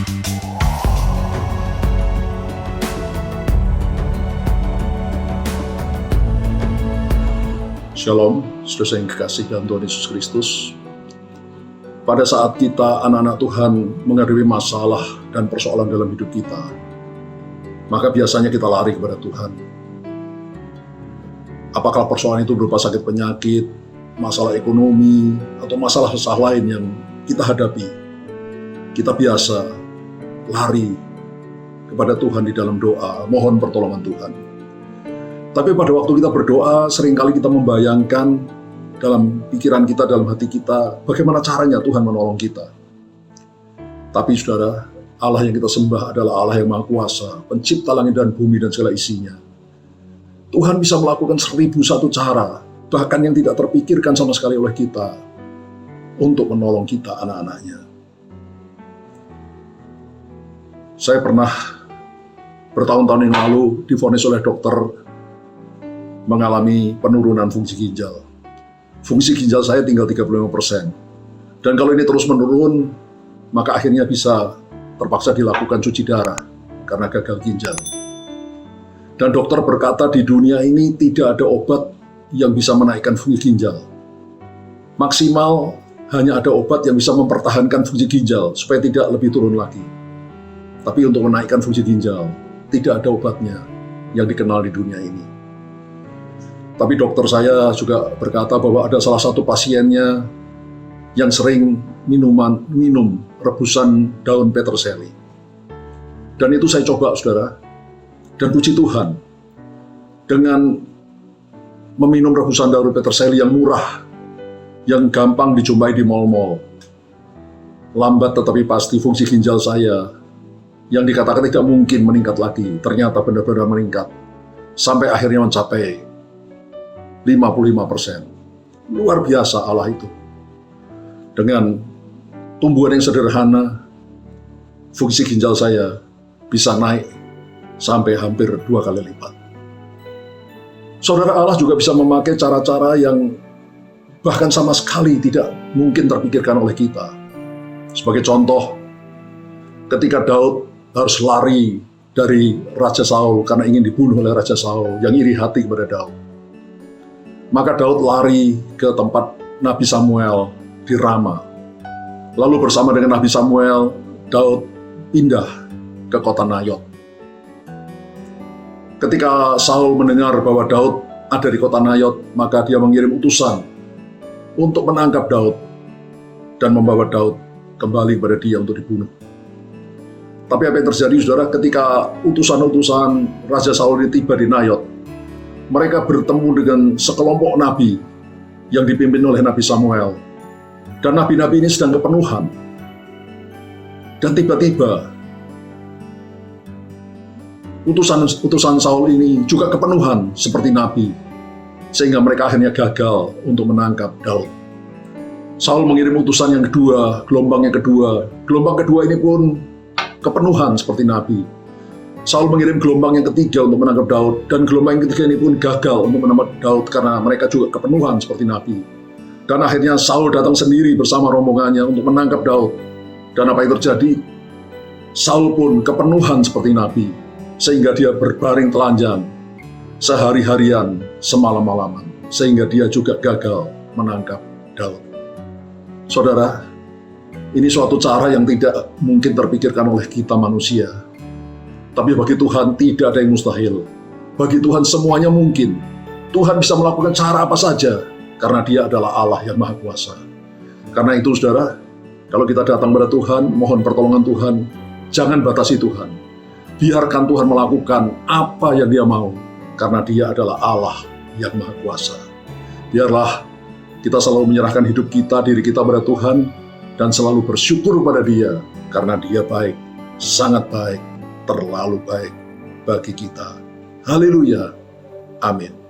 Shalom, saudara yang kekasih dalam Tuhan Yesus Kristus. Pada saat kita anak-anak Tuhan menghadapi masalah dan persoalan dalam hidup kita, maka biasanya kita lari kepada Tuhan. Apakah persoalan itu berupa sakit penyakit, masalah ekonomi, atau masalah lain yang kita hadapi, kita biasa lari kepada Tuhan di dalam doa, mohon pertolongan Tuhan. Tapi pada waktu kita berdoa, seringkali kita membayangkan dalam pikiran kita, dalam hati kita, bagaimana caranya Tuhan menolong kita. Tapi saudara, Allah yang kita sembah adalah Allah yang Maha Kuasa, pencipta langit dan bumi dan segala isinya. Tuhan bisa melakukan 1001 cara, bahkan yang tidak terpikirkan sama sekali oleh kita, untuk menolong kita, anak-anaknya. Saya pernah bertahun-tahun yang lalu divonis oleh dokter mengalami penurunan fungsi ginjal. Fungsi ginjal saya tinggal 35%. Dan kalau ini terus menurun, maka akhirnya bisa terpaksa dilakukan cuci darah karena gagal ginjal. Dan dokter berkata di dunia ini tidak ada obat yang bisa menaikkan fungsi ginjal. Maksimal hanya ada obat yang bisa mempertahankan fungsi ginjal supaya tidak lebih turun lagi. Tapi untuk menaikkan fungsi ginjal, tidak ada obatnya yang dikenal di dunia ini. Tapi dokter saya juga berkata bahwa ada salah satu pasiennya yang sering minum rebusan daun peterseli. Dan itu saya coba, saudara. Dan puji Tuhan, dengan meminum rebusan daun peterseli yang murah, yang gampang dijumpai di mal-mal, lambat tetapi pasti fungsi ginjal saya yang dikatakan tidak mungkin meningkat lagi, ternyata benar-benar meningkat. Sampai akhirnya mencapai 55%. Luar biasa Allah itu. Dengan tumbuhan yang sederhana, fungsi ginjal saya bisa naik sampai hampir 2 kali lipat. Saudara, Allah juga bisa memakai cara-cara yang bahkan sama sekali tidak mungkin terpikirkan oleh kita. Sebagai contoh, ketika Daud harus lari dari Raja Saul karena ingin dibunuh oleh Raja Saul yang iri hati kepada Daud. Maka Daud lari ke tempat Nabi Samuel di Rama. Lalu bersama dengan Nabi Samuel, Daud pindah ke kota Nayot. Ketika Saul mendengar bahwa Daud ada di kota Nayot, maka dia mengirim utusan untuk menangkap Daud dan membawa Daud kembali kepada dia untuk dibunuh. Tapi apa yang terjadi, saudara, ketika utusan-utusan Raja Saul ini tiba di Nayot, mereka bertemu dengan sekelompok nabi yang dipimpin oleh Nabi Samuel. Dan nabi-nabi ini sedang kepenuhan. Dan tiba-tiba utusan Saul ini juga kepenuhan seperti nabi. Sehingga mereka akhirnya gagal untuk menangkap Daud. Saul mengirim utusan yang kedua, gelombang yang kedua. Gelombang kedua ini pun kepenuhan seperti nabi. Saul mengirim gelombang yang ketiga untuk menangkap Daud, dan gelombang yang ketiga ini pun gagal untuk menangkap Daud karena mereka juga kepenuhan seperti nabi. Dan akhirnya Saul datang sendiri bersama rombongannya untuk menangkap Daud. Dan apa yang terjadi? Saul pun kepenuhan seperti nabi, sehingga dia berbaring telanjang sehari-harian, semalam-malaman, sehingga dia juga gagal menangkap Daud. Saudara, ini suatu cara yang tidak mungkin terpikirkan oleh kita manusia. Tapi bagi Tuhan tidak ada yang mustahil. Bagi Tuhan semuanya mungkin. Tuhan bisa melakukan cara apa saja, karena Dia adalah Allah yang Maha Kuasa. Karena itu, saudara, kalau kita datang pada Tuhan, mohon pertolongan Tuhan, jangan batasi Tuhan. Biarkan Tuhan melakukan apa yang Dia mau, karena Dia adalah Allah yang Maha Kuasa. Biarlah kita selalu menyerahkan hidup kita, diri kita pada Tuhan, dan selalu bersyukur pada Dia, karena Dia baik, sangat baik, terlalu baik bagi kita. Haleluya. Amin.